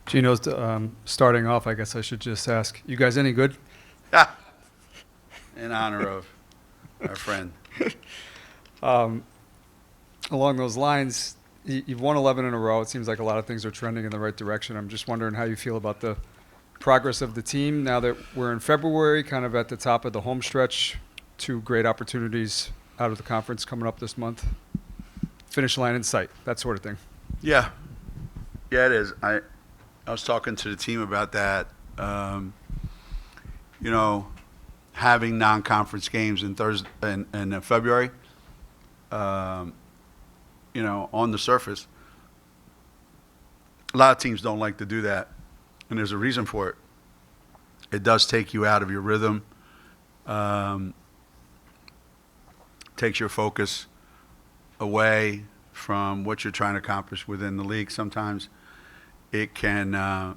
Geno's starting off. I guess I should just ask, you guys any good? In honor of our friend. Along those lines, you've won 11 in a row. It seems like a lot of things are trending in the right direction. I'm just wondering how you feel about the progress of the team now that we're in February, kind of at the top of the home stretch. 2 great opportunities out of the conference coming up this month. Finish line in sight, that sort of thing. Yeah, it is. I was talking to the team about that. Having non-conference games in February. On the surface, a lot of teams don't like to do that, and there's a reason for it. It does take you out of your rhythm, takes your focus away from what you're trying to accomplish within the league. Sometimes it can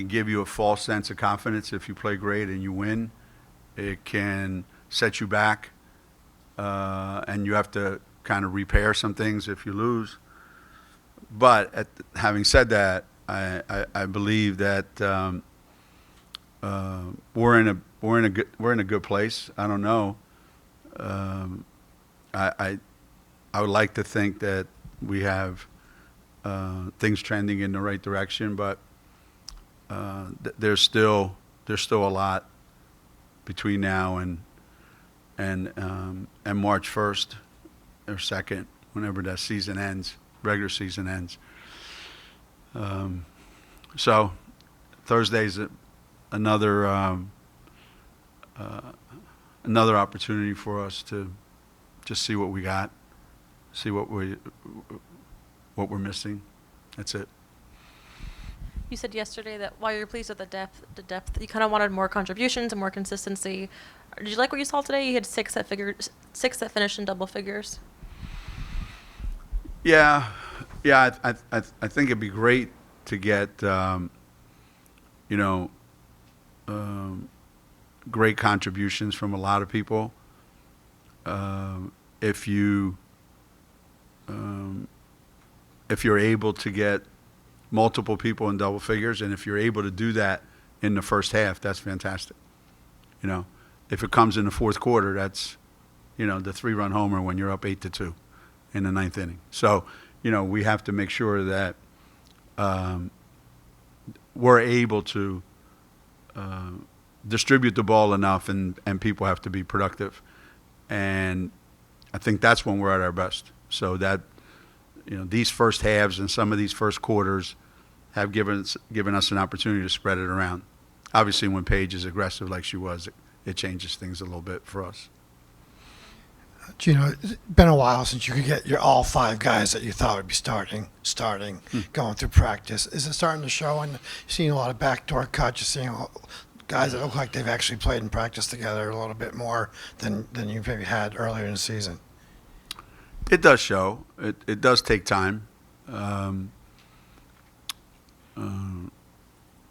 give you a false sense of confidence if you play great and you win. It can set you back, and you have to kind of repair some things if you lose. But having said that, I believe that we're in a good place. I don't know. I would like to think that we have things trending in the right direction, but there's still a lot between now and March 1st or 2nd, whenever that season ends, regular season ends. So Thursday's another opportunity for us to just see what we got, see what we're missing. That's it. You said yesterday that while you're pleased with the depth, you kind of wanted more contributions and more consistency. Did you like what you saw today? You had 6 that finished in double figures. Yeah. I think it'd be great to get, great contributions from a lot of people. If you're able to get multiple people in double figures, and if you're able to do that in the first half, that's fantastic. If it comes in the fourth quarter, that's, the 3-run homer when you're up 8-2 in the 9th inning. So, we have to make sure that we're able to distribute the ball enough, and people have to be productive. And I think that's when we're at our best. So that, these first halves and some of these first quarters have given us an opportunity to spread it around. Obviously, when Paige is aggressive like she was, it changes things a little bit for us. Geno, it's been a while since you could get your all 5 guys that you thought would be starting, going through practice. Is it starting to show? And you're seeing a lot of backdoor cuts. You're seeing guys that look like they've actually played and practiced together a little bit more than you maybe had earlier in the season. It does show. It does take time.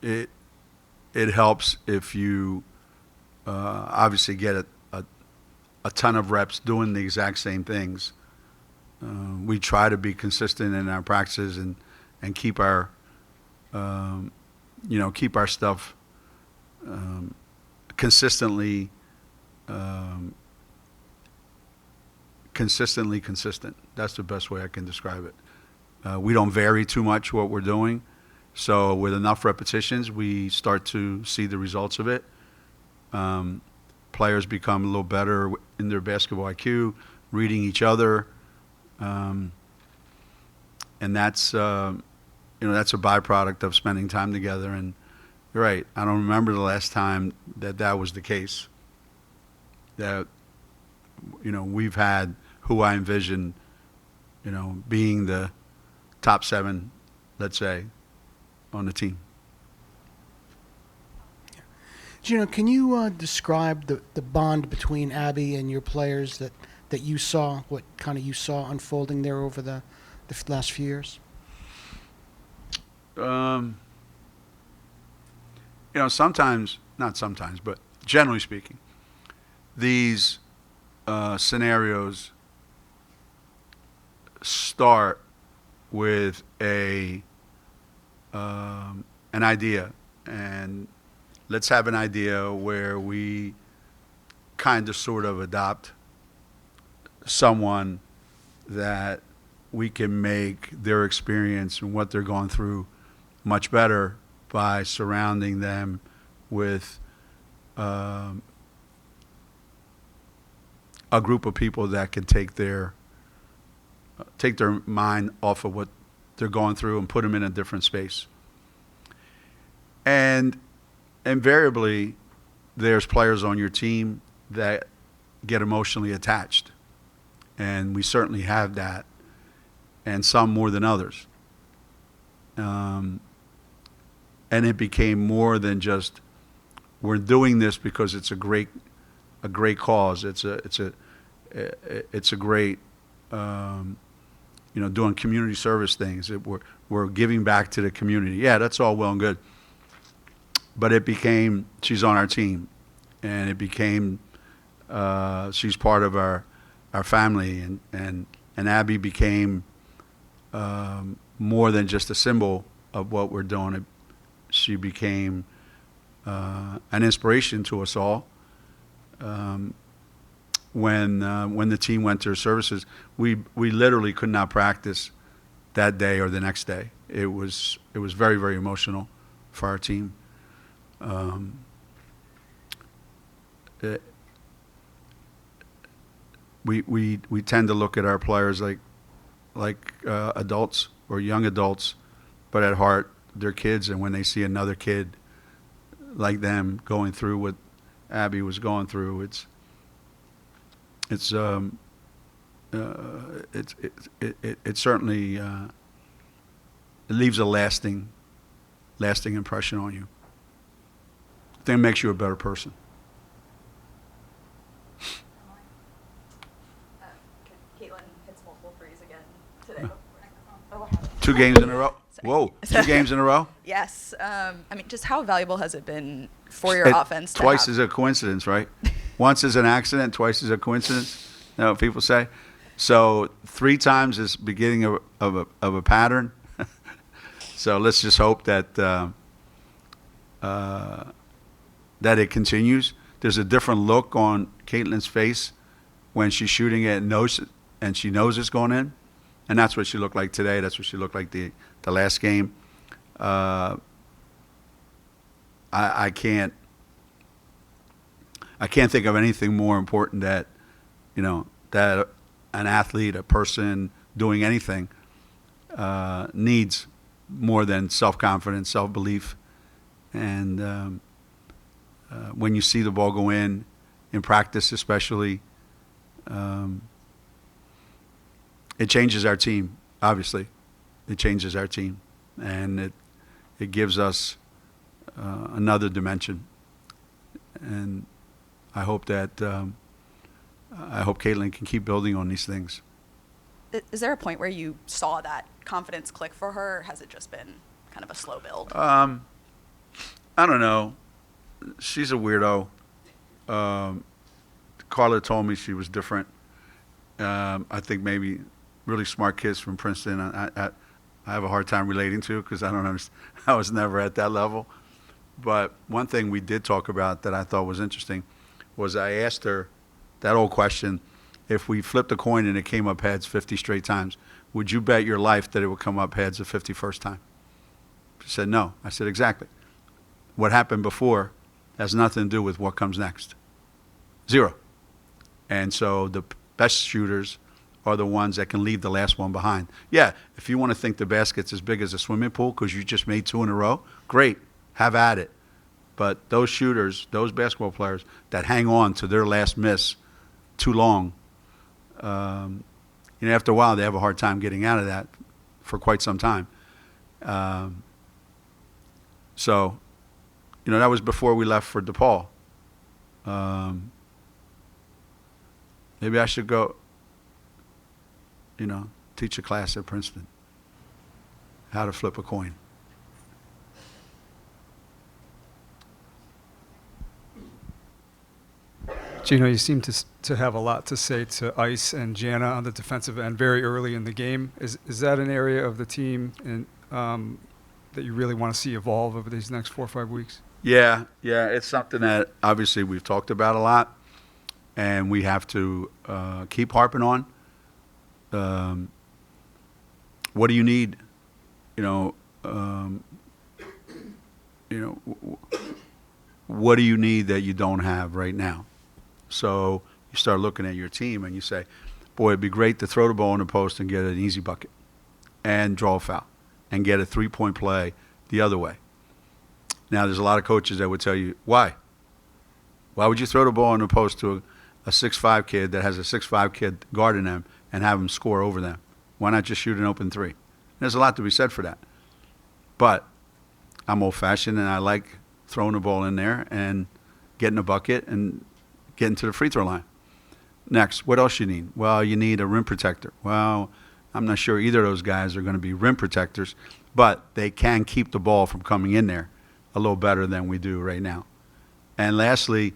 It helps if you obviously get a ton of reps doing the exact same things. We try to be consistent in our practices and keep our stuff consistent. That's the best way I can describe it. We don't vary too much what we're doing. So with enough repetitions, we start to see the results of it. Players become a little better in their basketball IQ, reading each other. And that's a byproduct of spending time together. And you're right, I don't remember the last time that was the case. That, we've had who I envision, being the top 7, let's say, on the team. Geno, can you describe the bond between Abby and your players that you saw, what kind of you saw unfolding there over the last few years? Not sometimes, but generally speaking, these scenarios start with a an idea, and let's have an idea where we kind of sort of adopt someone that we can make their experience and what they're going through much better by surrounding them with a group of people that can take their mind off of what they're going through and put them in a different space. And invariably, there's players on your team that get emotionally attached. And we certainly have that, and some more than others. And it became more than just, we're doing this because it's a great cause. It's a great, doing community service things. We're giving back to the community. Yeah, that's all well and good. But it became, she's on our team, and it became, she's part of our family, and Abby became more than just a symbol of what we're doing. She became an inspiration to us all. When the team went to her services, we literally could not practice that day or the next day. It was very, very emotional for our team. We tend to look at our players like adults or young adults, but at heart they're kids. And when they see another kid like them going through what Abby was going through, it certainly it leaves a lasting impression on you. I think it makes you a better person. Kaitlyn hits multiple threes again today. Two games in a row. Whoa, 2 games in a row? Yes. Just how valuable has it been for your offense? Twice is a coincidence, right? Once is an accident, twice is a coincidence. You know what people say? So 3 times is beginning of a pattern. So let's just hope that that it continues. There's a different look on Kaitlyn's face when she's shooting it and she knows it's going in. And that's what she looked like today. That's what she looked like the last game. I can't think of anything more important that an athlete, a person doing anything needs more than self-confidence, self-belief. And when you see the ball go in practice especially, it changes our team, obviously. It changes our team, and it gives us another dimension. And I hope that Kaitlyn can keep building on these things. Is there a point where you saw that confidence click for her, or has it just been kind of a slow build? I don't know. She's a weirdo. Carla told me she was different. I think maybe really smart kids from Princeton I have a hard time relating to, because I don't understand. I was never at that level. But one thing we did talk about that I thought was interesting was I asked her that old question: if we flipped a coin and it came up heads 50 straight times, would you bet your life that it would come up heads the 51st time? She said no. I said exactly. What happened before has nothing to do with what comes next. 0. And so the best shooters are the ones that can leave the last one behind. Yeah, if you want to think the basket's as big as a swimming pool because you just made 2 in a row, great, have at it. But those shooters, those basketball players that hang on to their last miss too long, after a while they have a hard time getting out of that for quite some time. So, that was before we left for DePaul. Maybe I should go, teach a class at Princeton. How to flip a coin. Geno, you seem to have a lot to say to Ice and Jana on the defensive end very early in the game. Is that an area of the team and that you really want to see evolve over these next 4 or 5 weeks? Yeah, it's something that obviously we've talked about a lot, and we have to keep harping on. What do you need? What do you need that you don't have right now? So you start looking at your team and you say, boy, it'd be great to throw the ball in the post and get an easy bucket and draw a foul and get a three-point play the other way. Now, there's a lot of coaches that would tell you, why? Why would you throw the ball in the post to a 6'5" kid that has a 6'5" kid guarding them and have him score over them? Why not just shoot an open three? There's a lot to be said for that. But I'm old-fashioned, and I like throwing the ball in there and getting a bucket and getting to the free throw line. Next, what else you need? Well, you need a rim protector. Well, I'm not sure either of those guys are going to be rim protectors, but they can keep the ball from coming in there a little better than we do right now. And lastly,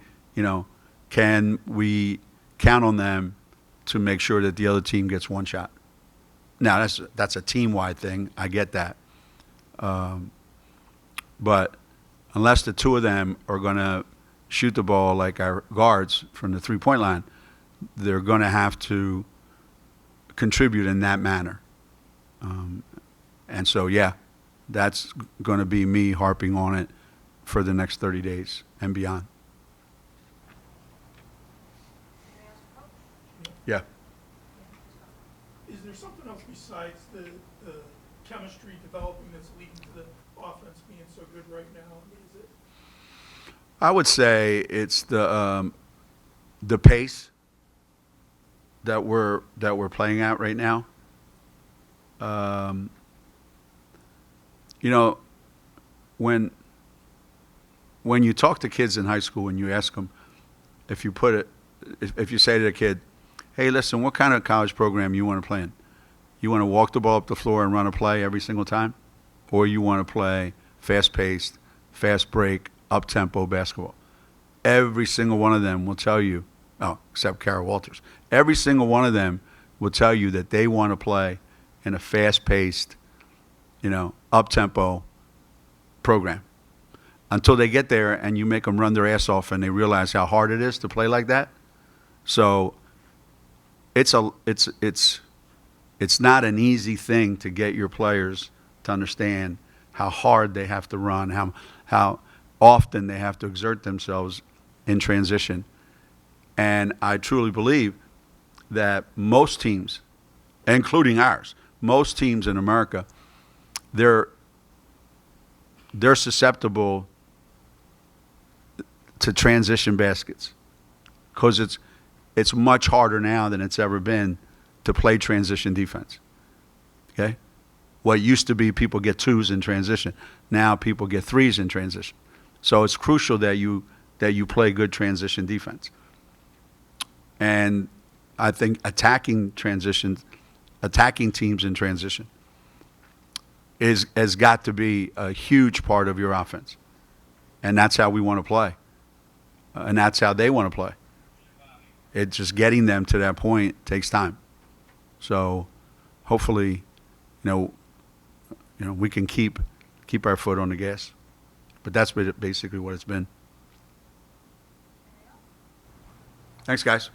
can we count on them to make sure that the other team gets one shot? Now, that's a team-wide thing. I get that. But unless the two of them are going to shoot the ball like our guards from the three-point line, they're going to have to contribute in that manner. And so, yeah, that's going to be me harping on it for the next 30 days and beyond. Yeah. Is there something else besides the chemistry developing that's leading to the offense being so good right now? I mean, is it? I would say it's the pace that we're playing at right now. When you talk to kids in high school and you ask them, if you say to the kid, hey, listen, what kind of college program you want to play in? You want to walk the ball up the floor and run a play every single time? Or you want to play fast-paced, fast break, up-tempo basketball? Every single one of them will tell you, except Kara Walters, every single one of them will tell you that they want to play in a fast-paced, up-tempo program. Until they get there and you make them run their ass off and they realize how hard it is to play like that. So it's not an easy thing to get your players to understand how hard they have to run, how often they have to exert themselves in transition. And I truly believe that most teams, including ours, most teams in America, they're susceptible to transition baskets because it's much harder now than it's ever been to play transition defense. Okay? What used to be people get twos in transition, now people get threes in transition. So it's crucial that you play good transition defense. And I think attacking teams in transition has got to be a huge part of your offense. And that's how we want to play. And that's how they want to play. It's just getting them to that point takes time. So hopefully, we can keep our foot on the gas. But that's basically what it's been. Thanks, guys.